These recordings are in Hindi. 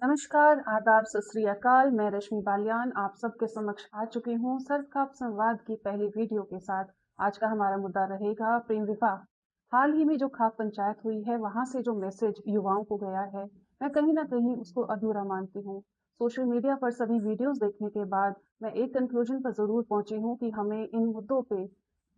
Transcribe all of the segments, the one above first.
नमस्कार, आदाब, सत श्री अकाल। मैं रश्मि बालियान आप सबके समक्ष आ चुकी हूँ सर्वखाप संवाद की पहली वीडियो के साथ। आज का हमारा मुद्दा रहेगा प्रेम विवाह। हाल ही में जो खाप पंचायत हुई है, वहां से जो मैसेज युवाओं को गया है, मैं कहीं ना कहीं उसको अधूरा मानती हूँ। सोशल मीडिया पर सभी वीडियोस देखने के बाद मैं एक कंक्लूजन पर जरूर पहुंची हूँ कि हमें इन मुद्दों पे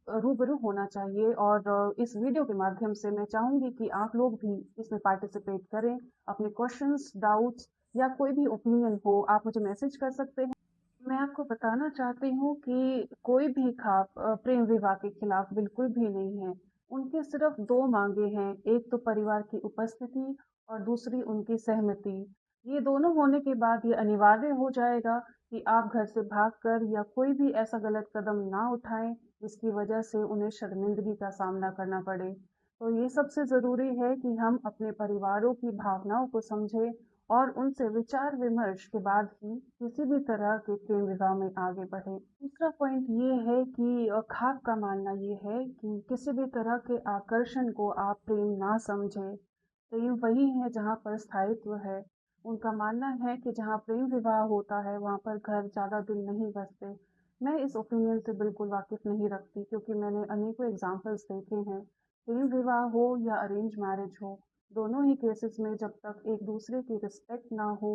रूबरू होना चाहिए। और इस वीडियो के माध्यम से मैं चाहूंगी कि आप लोग भी इसमें पार्टिसिपेट करें। अपने क्वेश्चंस, डाउट्स या कोई भी ओपिनियन हो, आप मुझे मैसेज कर सकते हैं। मैं आपको बताना चाहती हूँ कि कोई भी खाप प्रेम विवाह के खिलाफ बिल्कुल भी नहीं है। उनकी सिर्फ दो मांगे हैं, एक तो परिवार की उपस्थिति और दूसरी उनकी सहमति। ये दोनों होने के बाद ये अनिवार्य हो जाएगा कि आप घर से भागकर या कोई भी ऐसा गलत कदम ना उठाएं जिसकी वजह से उन्हें शर्मिंदगी का सामना करना पड़े। तो ये सबसे ज़रूरी है कि हम अपने परिवारों की भावनाओं को समझें और उनसे विचार विमर्श के बाद ही किसी भी तरह के प्रेम विवाह में आगे बढ़े। दूसरा पॉइंट ये है कि खाप का मानना ये है कि किसी भी तरह के आकर्षण को आप प्रेम ना समझें। प्रेम वही है जहाँ पर स्थायित्व है। उनका मानना है कि जहाँ प्रेम विवाह होता है वहाँ पर घर ज़्यादा दिन नहीं बसते। मैं इस ओपिनियन से बिल्कुल वाकिफ नहीं रखती, क्योंकि मैंने अनेकों एग्जाम्पल्स देखे हैं। प्रेम विवाह हो या अरेंज मैरिज हो, दोनों ही केसेस में जब तक एक दूसरे की रिस्पेक्ट ना हो,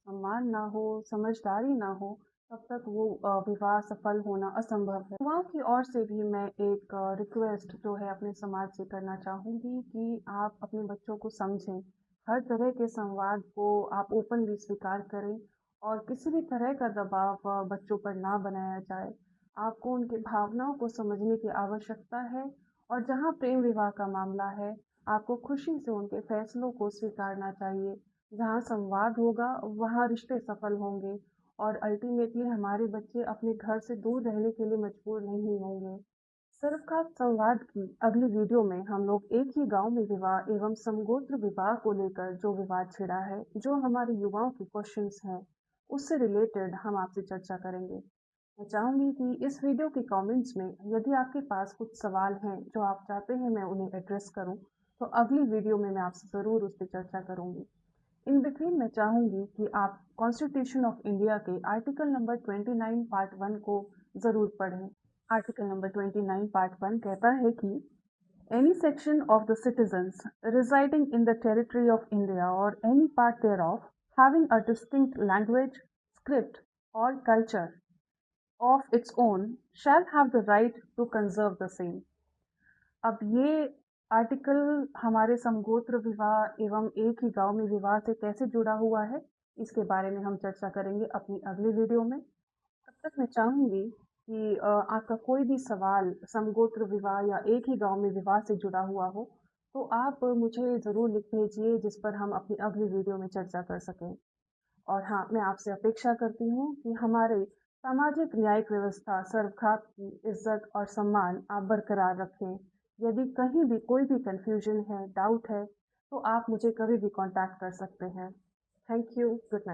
सम्मान ना हो, समझदारी ना हो, तब तक वो विवाह सफल होना असंभव है। युवाओं की ओर से भी मैं एक रिक्वेस्ट जो है अपने समाज से करना चाहूँगी कि आप अपने बच्चों को समझें। हर तरह के संवाद को आप ओपनली स्वीकार करें और किसी भी तरह का दबाव बच्चों पर ना बनाया जाए। आपको उनकी भावनाओं को समझने की आवश्यकता है। और जहाँ प्रेम विवाह का मामला है, आपको खुशी से उनके फैसलों को स्वीकारना चाहिए। जहाँ संवाद होगा, वहाँ रिश्ते सफल होंगे और अल्टीमेटली हमारे बच्चे अपने घर से दूर रहने के लिए मजबूर नहीं होंगे। सर्वखाप संवाद की अगली वीडियो में हम लोग एक ही गांव में विवाह एवं समगोत्र विवाह को लेकर जो विवाद छिड़ा है, जो हमारे युवाओं के क्वेश्चंस हैं, उससे रिलेटेड हम आपसे चर्चा करेंगे। मैं चाहूंगी कि इस वीडियो के कमेंट्स में यदि आपके पास कुछ सवाल हैं जो आप चाहते हैं मैं उन्हें एड्रेस करूं, तो अगली वीडियो में मैं आपसे ज़रूर उस पर चर्चा करूंगी। इन बिटवीन मैं चाहूंगी कि आप कॉन्स्टिट्यूशन ऑफ इंडिया के आर्टिकल नंबर 29 पार्ट 1 को ज़रूर पढ़ें। आर्टिकल नंबर 29 पार्ट 1 कहता है कि any section of the citizens residing in the territory of India or any part thereof having a distinct language, script or culture of its own shall have the right to conserve the same। अब ये आर्टिकल हमारे समगोत्र विवाह एवं एक ही गांव में विवाह से कैसे जुड़ा हुआ है, इसके बारे में हम चर्चा करेंगे अपनी अगली वीडियो में। तब तक मैं चाहूंगी कि आपका कोई भी सवाल समगोत्र विवाह या एक ही गांव में विवाह से जुड़ा हुआ हो, तो आप मुझे ज़रूर लिख भेजिए, जिस पर हम अपनी अगली वीडियो में चर्चा कर सकें। और हाँ, मैं आपसे अपेक्षा करती हूँ कि हमारे सामाजिक न्यायिक व्यवस्था सर्वखाप की इज्जत और सम्मान आप बरकरार रखें। यदि कहीं भी कोई भी कन्फ्यूजन है, डाउट है, तो आप मुझे कभी भी कांटेक्ट कर सकते हैं। Thank you. Good night.